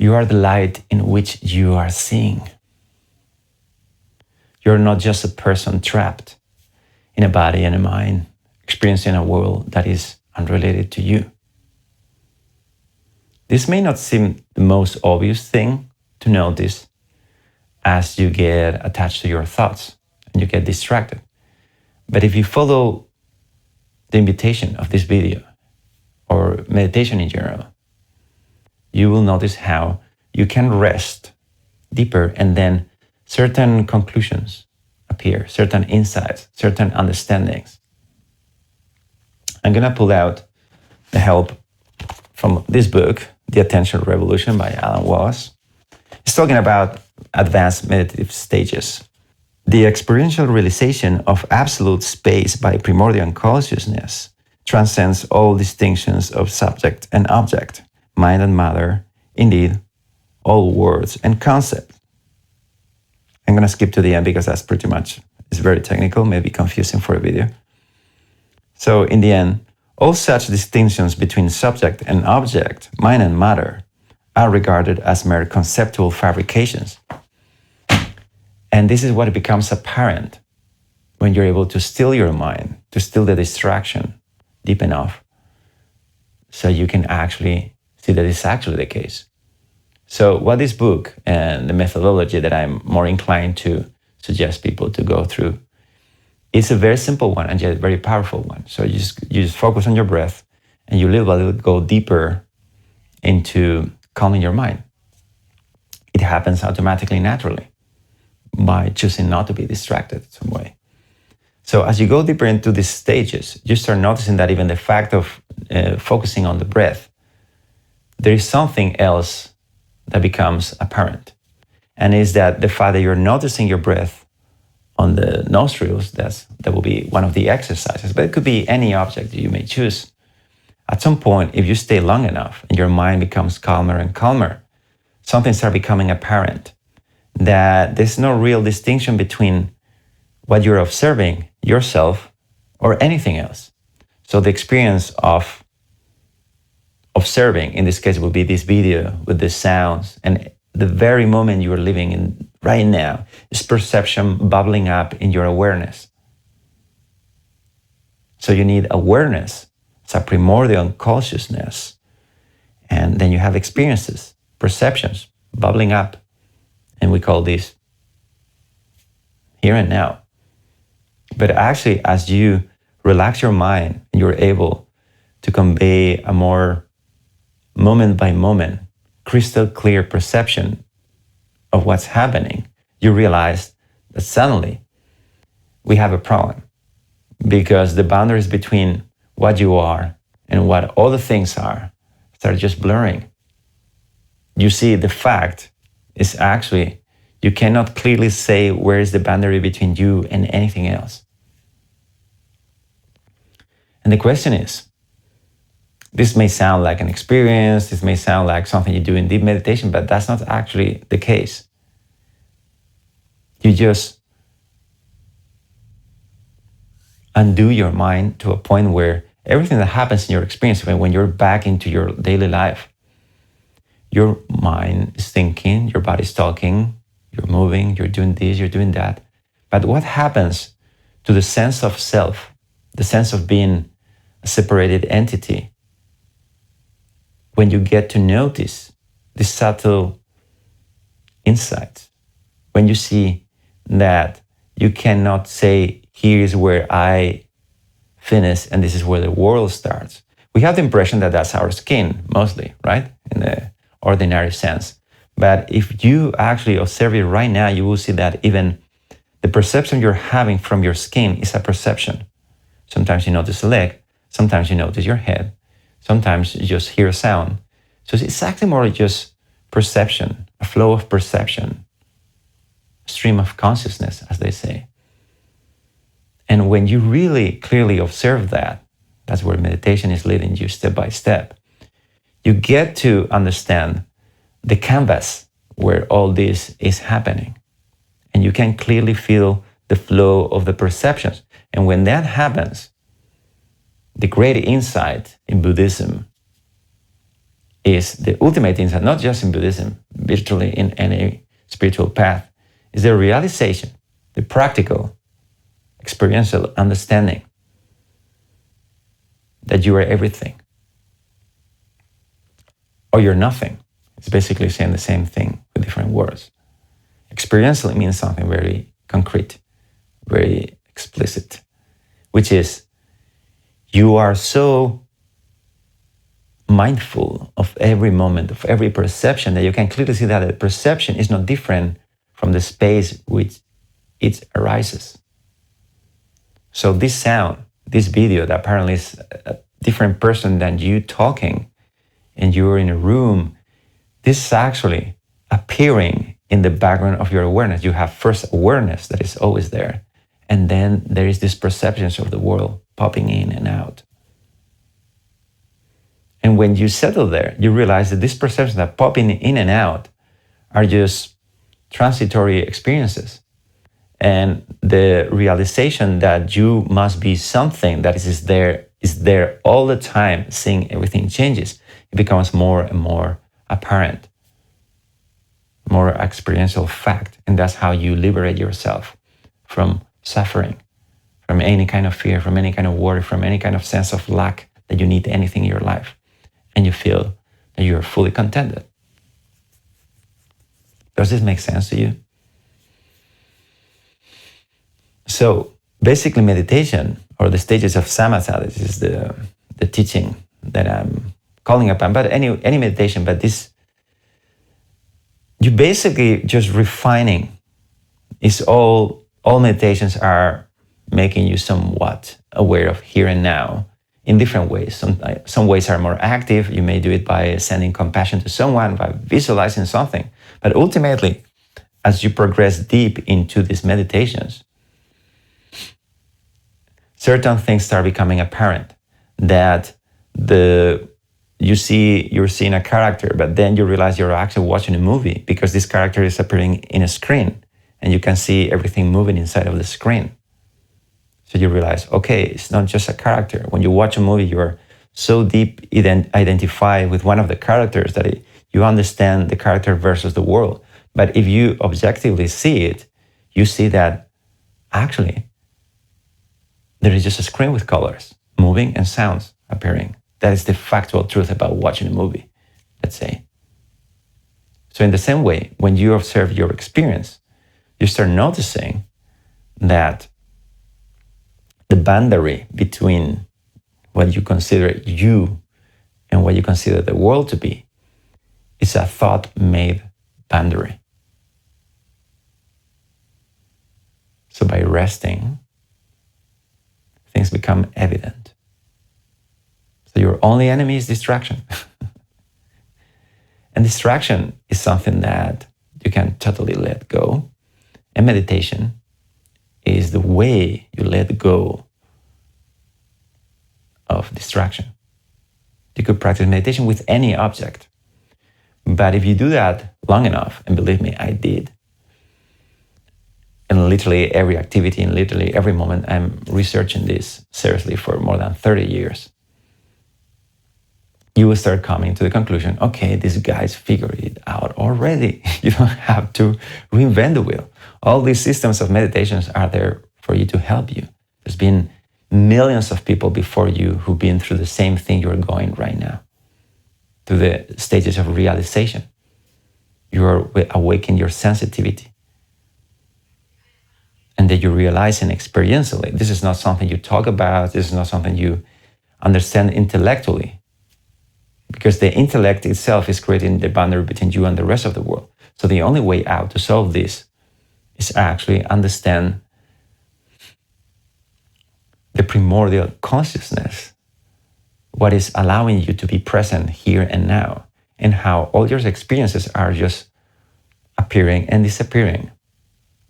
You are the light in which you are seeing. You're not just a person trapped in a body and a mind, experiencing a world that is unrelated to you. This may not seem the most obvious thing to notice as you get attached to your thoughts and you get distracted. But if you follow the invitation of this video or meditation in general, you will notice how you can rest deeper and then certain conclusions appear, certain insights, certain understandings. I'm going to pull out the help from this book, The Attention Revolution by Alan Wallace. He's talking about advanced meditative stages. The experiential realization of absolute space by primordial consciousness transcends all distinctions of subject and object, mind and matter, indeed, all words and concepts. I'm going to skip to the end because that's pretty much, it's very technical, maybe confusing for a video. So in the end, all such distinctions between subject and object, mind and matter, are regarded as mere conceptual fabrications. And this is what becomes apparent when you're able to still your mind, to still the distraction deep enough, so you can actually see that it's actually the case. So what this book and the methodology that I'm more inclined to suggest people to go through is a very simple one and yet very powerful one. So you just focus on your breath and you little by little go deeper into calming your mind. It happens automatically, naturally, by choosing not to be distracted in some way. So as you go deeper into these stages, you start noticing that even the fact of focusing on the breath, there is something else that becomes apparent. And is that the fact that you're noticing your breath on the nostrils, that will be one of the exercises, but it could be any object that you may choose. At some point, if you stay long enough and your mind becomes calmer and calmer, something starts becoming apparent, that there's no real distinction between what you're observing, yourself, or anything else. So the experience of observing, in this case, will be this video with the sounds, and the very moment you are living in right now is perception bubbling up in your awareness. So you need awareness. It's a primordial consciousness. And then you have experiences, perceptions bubbling up. And we call this here and now. But actually, as you relax your mind, you're able to convey a more moment by moment, crystal clear perception of what's happening. You realize that suddenly we have a problem, because the boundaries between what you are and what other things are start just blurring. You see, the fact is actually you cannot clearly say where is the boundary between you and anything else. And the question is, this may sound like an experience, this may sound like something you do in deep meditation, but that's not actually the case. You just undo your mind to a point where everything that happens in your experience, when you're back into your daily life, your mind is thinking, your body's talking, you're moving, you're doing this, you're doing that. But what happens to the sense of self, the sense of being a separated entity, when you get to notice the subtle insights, when you see that you cannot say, here is where I finish and this is where the world starts. We have the impression that that's our skin, mostly, right? In the ordinary sense. But if you actually observe it right now, you will see that even the perception you're having from your skin is a perception. Sometimes you notice a leg, sometimes you notice your head, sometimes you just hear a sound. So it's actually more like just perception, a flow of perception, a stream of consciousness, as they say. And when you really clearly observe that, that's where meditation is leading you step by step. You get to understand the canvas where all this is happening. And you can clearly feel the flow of the perceptions. And when that happens, the great insight in Buddhism is the ultimate insight, not just in Buddhism, virtually in any spiritual path, is the realization, the practical, experiential understanding that you are everything or you're nothing. It's basically saying the same thing with different words. Experientially means something very concrete, very explicit, which is you are so mindful of every moment, of every perception, that you can clearly see that the perception is not different from the space which it arises. So this sound, this video that apparently is a different person than you talking, and you're in a room, this is actually appearing in the background of your awareness. You have first awareness that is always there, and then there is this perceptions of the world popping in and out. And when you settle there, you realize that these perceptions that pop in and out are just transitory experiences. And the realization that you must be something that is there all the time, seeing everything changes, it becomes more and more apparent, more experiential fact. And that's how you liberate yourself from suffering, from any kind of fear, from any kind of worry, from any kind of sense of lack that you need anything in your life. And you feel that you are fully contented. Does this make sense to you? So basically meditation, or the stages of samatha, this is the teaching that I'm calling upon, but any meditation, but this, you basically just refining, is all meditations are making you somewhat aware of here and now in different ways. Some ways are more active. You may do it by sending compassion to someone, by visualizing something. But ultimately, as you progress deep into these meditations, certain things start becoming apparent. That you're seeing a character, but then you realize you're actually watching a movie because this character is appearing in a screen and you can see everything moving inside of the screen. So you realize, okay, it's not just a character. When you watch a movie, you're so deep identified with one of the characters that you understand the character versus the world. But if you objectively see it, you see that actually there is just a screen with colors moving and sounds appearing. That is the factual truth about watching a movie, let's say. So in the same way, when you observe your experience, you start noticing that the boundary between what you consider you and what you consider the world to be is a thought-made boundary. So by resting, things become evident. So your only enemy is distraction. And distraction is something that you can totally let go. And meditation is the way you let go of distraction. You could practice meditation with any object. But if you do that long enough, and believe me, I did, and literally every activity and literally every moment, I'm researching this seriously for more than 30 years, you will start coming to the conclusion, okay, these guys figured it out already. You don't have to reinvent the wheel. All these systems of meditations are there for you to help you. There's been millions of people before you who've been through the same thing you're going right now, to the stages of realization. You're awakening your sensitivity. And that you realize and experientially, this is not something you talk about, this is not something you understand intellectually. Because the intellect itself is creating the boundary between you and the rest of the world. So the only way out to solve this is actually understand the primordial consciousness, what is allowing you to be present here and now, and how all your experiences are just appearing and disappearing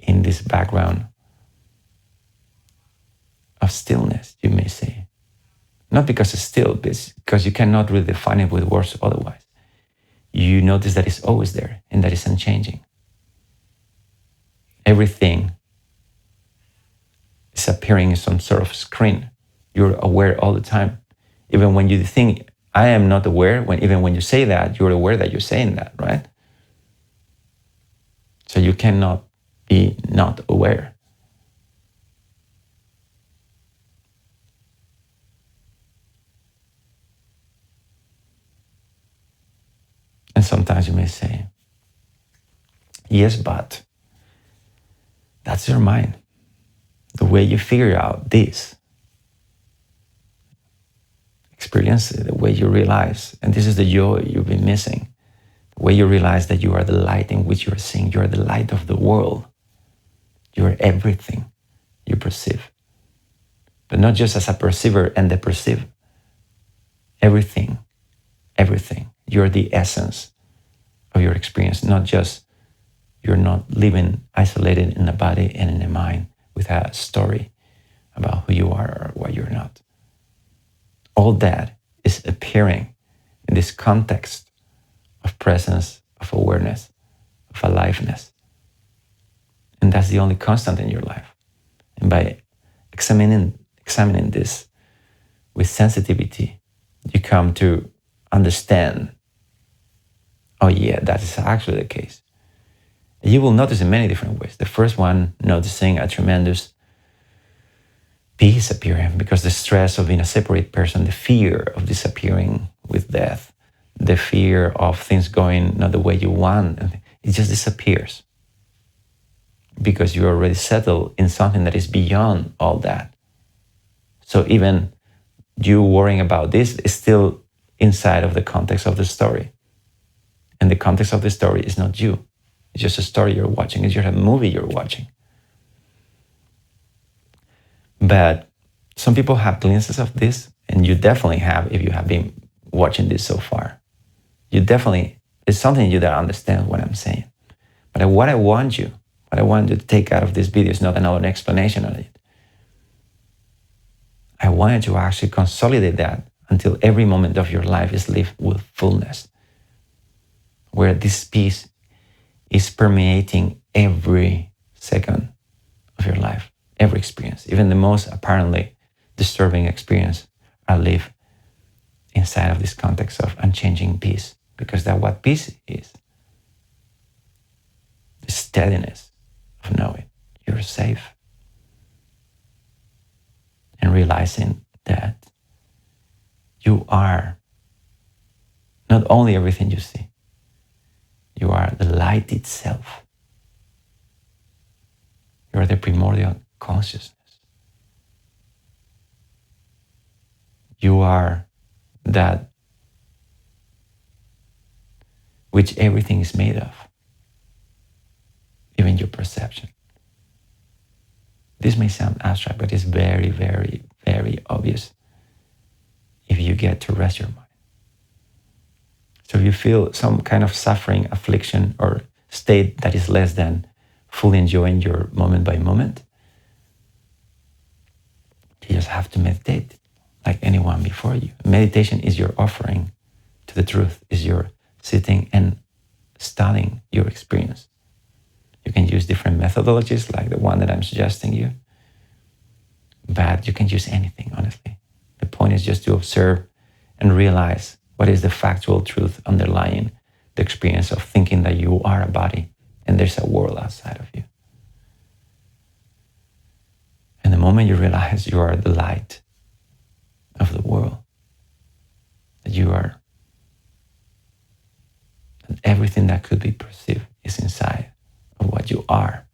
in this background of stillness, you may say. Not because it's still, but because you cannot really define it with words otherwise. You notice that it's always there and that it's unchanging. Everything is appearing in some sort of screen. You're aware all the time. Even when you think I am not aware even when you say that, you're aware that you're saying that, right? So you cannot be not aware. And sometimes you may say, yes, but that's your mind. The way you figure out this experience, the way you realize, and this is the joy you've been missing, the way you realize that you are the light in which you are seeing, you are the light of the world. You are everything you perceive. But not just as a perceiver and the perceive. Everything. You're the essence of your experience, not just you're not living isolated in the body and in the mind with a story about who you are or what you're not. All that is appearing in this context of presence, of awareness, of aliveness. And that's the only constant in your life. And by examining this with sensitivity, you come to understand, oh yeah, that is actually the case. You will notice in many different ways. The first one, noticing a tremendous peace appearing, because the stress of being a separate person, the fear of disappearing with death, the fear of things going not the way you want, it just disappears. Because you're already settled in something that is beyond all that. So even you worrying about this is still inside of the context of the story. And the context of the story is not you. It's just a story you're watching. It's just a movie you're watching. But some people have glimpses of this, and you definitely have if you have been watching this so far. It's something in you that understands what I'm saying. But what I want you to take out of this video is not another explanation of it. I want you to actually consolidate that until every moment of your life is lived with fullness, where this peace is permeating every second of your life, every experience, even the most apparently disturbing experience are lived inside of this context of unchanging peace, because that's what peace is. The steadiness of knowing you're safe and realizing that you are not only everything you see, you are the light itself. You are the primordial consciousness. You are that which everything is made of, even your perception. This may sound abstract, but it's very, very, very obvious if you get to rest your mind. So if you feel some kind of suffering, affliction, or state that is less than fully enjoying your moment by moment, you just have to meditate like anyone before you. Meditation is your offering to the truth, is your sitting and studying your experience. You can use different methodologies like the one that I'm suggesting you, but you can use anything, honestly. The point is just to observe and realize what is the factual truth underlying the experience of thinking that you are a body and there's a world outside of you. And the moment you realize you are the light of the world, that you are, that everything that could be perceived is inside of what you are,